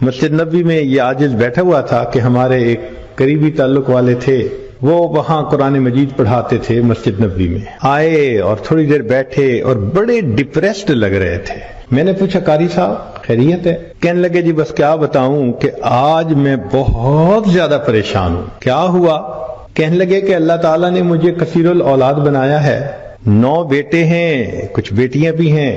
مسجد نبوی میں یہ عاجز بیٹھا ہوا تھا کہ ہمارے ایک قریبی تعلق والے تھے، وہ وہاں قرآن مجید پڑھاتے تھے مسجد نبوی میں، آئے اور تھوڑی دیر بیٹھے اور بڑے ڈپریسڈ لگ رہے تھے۔ میں نے پوچھا قاری صاحب خیریت ہے؟ کہنے لگے جی بس کیا بتاؤں کہ آج میں بہت زیادہ پریشان ہوں۔ کیا ہوا؟ کہنے لگے کہ اللہ تعالیٰ نے مجھے کثیر الاولاد بنایا ہے، 9 بیٹے ہیں، کچھ بیٹیاں بھی ہیں،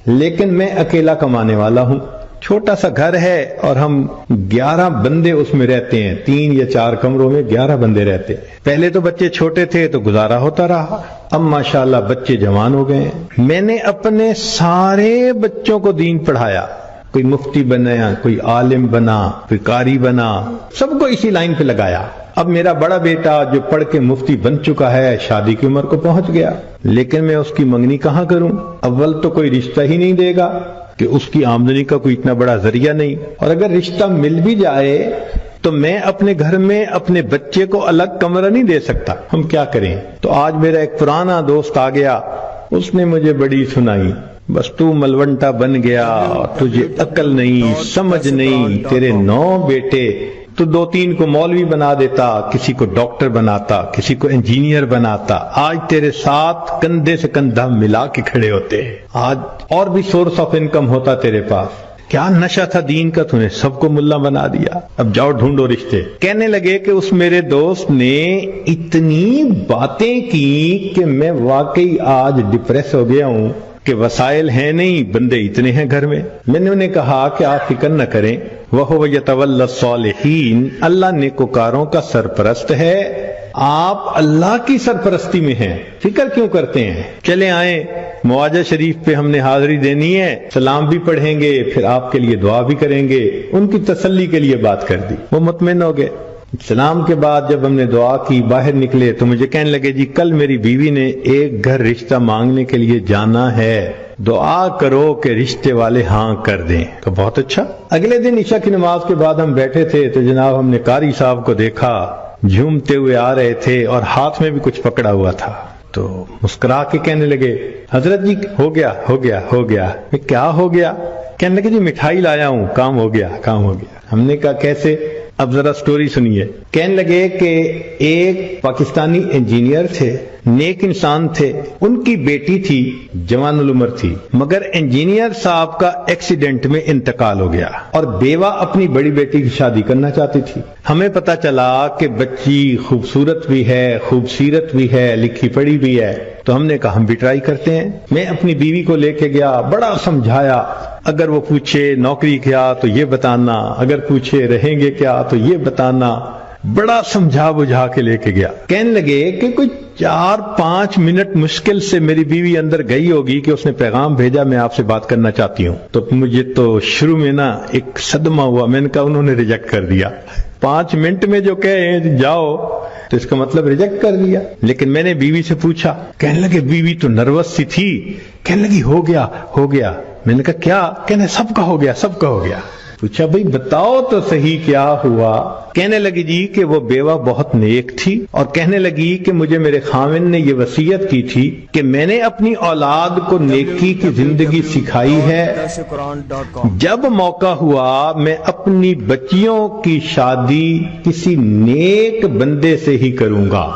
لیکن میں اکیلا کمانے والا ہوں۔ چھوٹا سا گھر ہے اور ہم 11 بندے اس میں رہتے ہیں، 3 یا 4 کمروں میں 11 بندے رہتے ہیں۔ پہلے تو بچے چھوٹے تھے تو گزارا ہوتا رہا، اب ماشاءاللہ بچے جوان ہو گئے ہیں۔ میں نے اپنے سارے بچوں کو دین پڑھایا، کوئی مفتی بنا، کوئی عالم بنا، کوئی قاری بنا، سب کو اسی لائن پہ لگایا۔ اب میرا بڑا بیٹا جو پڑھ کے مفتی بن چکا ہے، شادی کی عمر کو پہنچ گیا، لیکن میں اس کی منگنی کہاں کروں؟ اول تو کوئی رشتہ ہی نہیں دے گا کہ اس کی آمدنی کا کوئی اتنا بڑا ذریعہ نہیں، اور اگر رشتہ مل بھی جائے تو میں اپنے گھر میں اپنے بچے کو الگ کمرہ نہیں دے سکتا، ہم کیا کریں؟ تو آج میرا ایک پرانا دوست آ گیا، اس نے مجھے بڑی سنائی، بس تو ملونٹا بن گیا، تجھے عقل نہیں، سمجھ نہیں، تیرے 9 بیٹے، تو 2-3 کو مولوی بنا دیتا، کسی کو ڈاکٹر بناتا، کسی کو انجینئر بناتا، آج تیرے ساتھ کندھے سے کندھا ملا کے کھڑے ہوتے ہیں، آج اور بھی سورس آف انکم ہوتا تیرے پاس۔ کیا نشہ تھا دین کا، تو نے سب کو ملا بنا دیا، اب جاؤ ڈھونڈو رشتے۔ کہنے لگے کہ اس میرے دوست نے اتنی باتیں کی کہ میں واقعی آج ڈپریس ہو گیا ہوں کہ وسائل ہیں نہیں، بندے اتنے ہیں گھر میں۔ میں نے انہیں کہا کہ آپ فکر نہ کریں، وَهُوَ يَتَوَلَّى الصَّالِحِينَ، اللہ نیکوکاروں کا سرپرست ہے، آپ اللہ کی سرپرستی میں ہیں، فکر کیوں کرتے ہیں؟ چلے آئیں، مواجہ شریف پہ ہم نے حاضری دینی ہے، سلام بھی پڑھیں گے، پھر آپ کے لیے دعا بھی کریں گے۔ ان کی تسلی کے لیے بات کر دی، وہ مطمئن ہو گئے۔ سلام کے بعد جب ہم نے دعا کی، باہر نکلے تو مجھے کہنے لگے جی کل میری بیوی نے ایک گھر رشتہ مانگنے کے لیے جانا ہے، دعا کرو کہ رشتے والے ہاں کر دیں۔ تو بہت اچھا۔ اگلے دن عشاء کی نماز کے بعد ہم بیٹھے تھے تو جناب ہم نے قاری صاحب کو دیکھا، جھومتے ہوئے آ رہے تھے اور ہاتھ میں بھی کچھ پکڑا ہوا تھا، تو مسکرا کے کہنے لگے حضرت جی ہو گیا ہو گیا ہو گیا۔ کیا ہو گیا؟ کہنے لگے جی مٹھائی لایا ہوں، کام ہو گیا کام ہو گیا۔ ہم نے کہا کیسے؟ اب ذرا سٹوری سنیے۔ کہنے لگے کہ ایک پاکستانی انجینئر تھے، نیک انسان تھے، ان کی بیٹی تھی، جوان العمر تھی، مگر انجینئر صاحب کا ایکسیڈنٹ میں انتقال ہو گیا اور بیوہ اپنی بڑی بیٹی کی شادی کرنا چاہتی تھی۔ ہمیں پتا چلا کہ بچی خوبصورت بھی ہے، خوبصیرت بھی ہے، لکھی پڑھی بھی ہے، تو ہم نے کہا ہم بھی ٹرائی کرتے ہیں۔ میں اپنی بیوی کو لے کے گیا، بڑا سمجھایا، اگر وہ پوچھے نوکری کیا تو یہ بتانا، اگر پوچھے رہیں گے کیا تو یہ بتانا، بڑا سمجھا بجھا کے لے کے گیا۔ کہنے لگے کہ کوئی 4-5 منٹ مشکل سے میری بیوی اندر گئی ہوگی کہ اس نے پیغام بھیجا میں آپ سے بات کرنا چاہتی ہوں۔ تو مجھے تو شروع میں نا ایک صدمہ ہوا، میں نے کہا انہوں نے ریجیکٹ کر دیا، 5 منٹ میں جو کہے جاؤ تو اس کا مطلب ریجیکٹ کر دیا۔ لیکن میں نے بیوی سے پوچھا، کہنے لگے بیوی تو نروس سی تھی، کہنے لگی ہو گیا ہو گیا۔ میں نے کہا کیا؟ کہنے سب کا ہو گیا سب کا ہو گیا۔ پوچھا بھئی بتاؤ تو صحیح کیا ہوا؟ کہنے لگی جی کہ وہ بیوہ بہت نیک تھی، اور کہنے لگی کہ مجھے میرے خاوند نے یہ وصیت کی تھی کہ میں نے اپنی اولاد کو نیکی کی زندگی سکھائی ہے، جب موقع ہوا میں اپنی بچیوں کی شادی کسی نیک بندے سے ہی کروں گا۔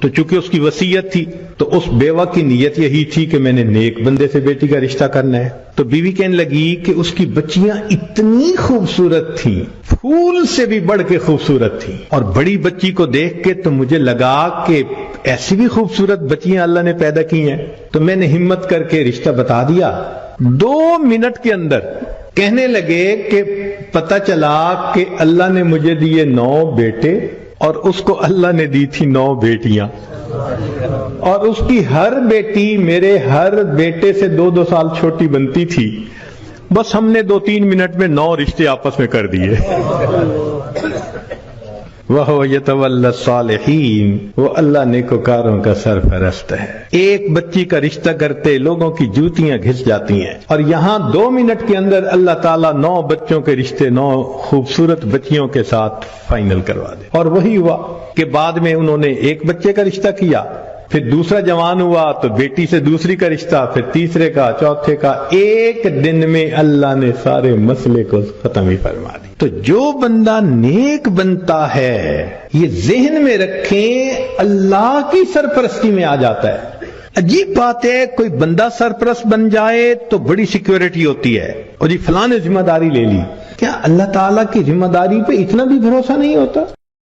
تو چونکہ اس کی وصیت تھی تو اس بیوہ کی نیت یہی تھی کہ میں نے نیک بندے سے بیٹی کا رشتہ کرنا ہے۔ تو بیوی کہنے لگی کہ اس کی بچیاں اتنی خوبصورت تھیں، پھول سے بھی بڑھ کے خوبصورت تھیں، اور بڑی بچی کو دیکھ کے تو مجھے لگا کہ ایسی بھی خوبصورت بچیاں اللہ نے پیدا کی ہیں۔ تو میں نے ہمت کر کے رشتہ بتا دیا۔ 2 منٹ کے اندر کہنے لگے کہ پتہ چلا کہ اللہ نے مجھے دیے 9 بیٹے اور اس کو اللہ نے دی تھی 9 بیٹیاں، اور اس کی ہر بیٹی میرے ہر بیٹے سے 2-2 سال چھوٹی بنتی تھی۔ بس ہم نے 2-3 منٹ میں 9 رشتے آپس میں کر دیے۔ وَهُوَ يَتَوَلَّى الصَّالِحِينَ، وہ اللہ نیکوکاروں کا سرپرست ہے۔ ایک بچی کا رشتہ کرتے لوگوں کی جوتیاں گھس جاتی ہیں، اور یہاں 2 منٹ کے اندر اللہ تعالیٰ 9 بچوں کے رشتے 9 خوبصورت بچیوں کے ساتھ فائنل کروا دے۔ اور وہی ہوا کہ بعد میں انہوں نے ایک بچے کا رشتہ کیا، پھر دوسرا جوان ہوا تو بیٹی سے دوسری کا رشتہ، پھر تیسرے کا، چوتھے کا، ایک دن میں اللہ نے سارے مسئلے کو ختم ہی فرما دی۔ تو جو بندہ نیک بنتا ہے، یہ ذہن میں رکھیں، اللہ کی سرپرستی میں آ جاتا ہے۔ عجیب بات ہے، کوئی بندہ سرپرست بن جائے تو بڑی سیکیورٹی ہوتی ہے، اور جی فلاں نے ذمہ داری لے لی۔ کیا اللہ تعالیٰ کی ذمہ داری پہ اتنا بھی بھروسہ نہیں ہوتا؟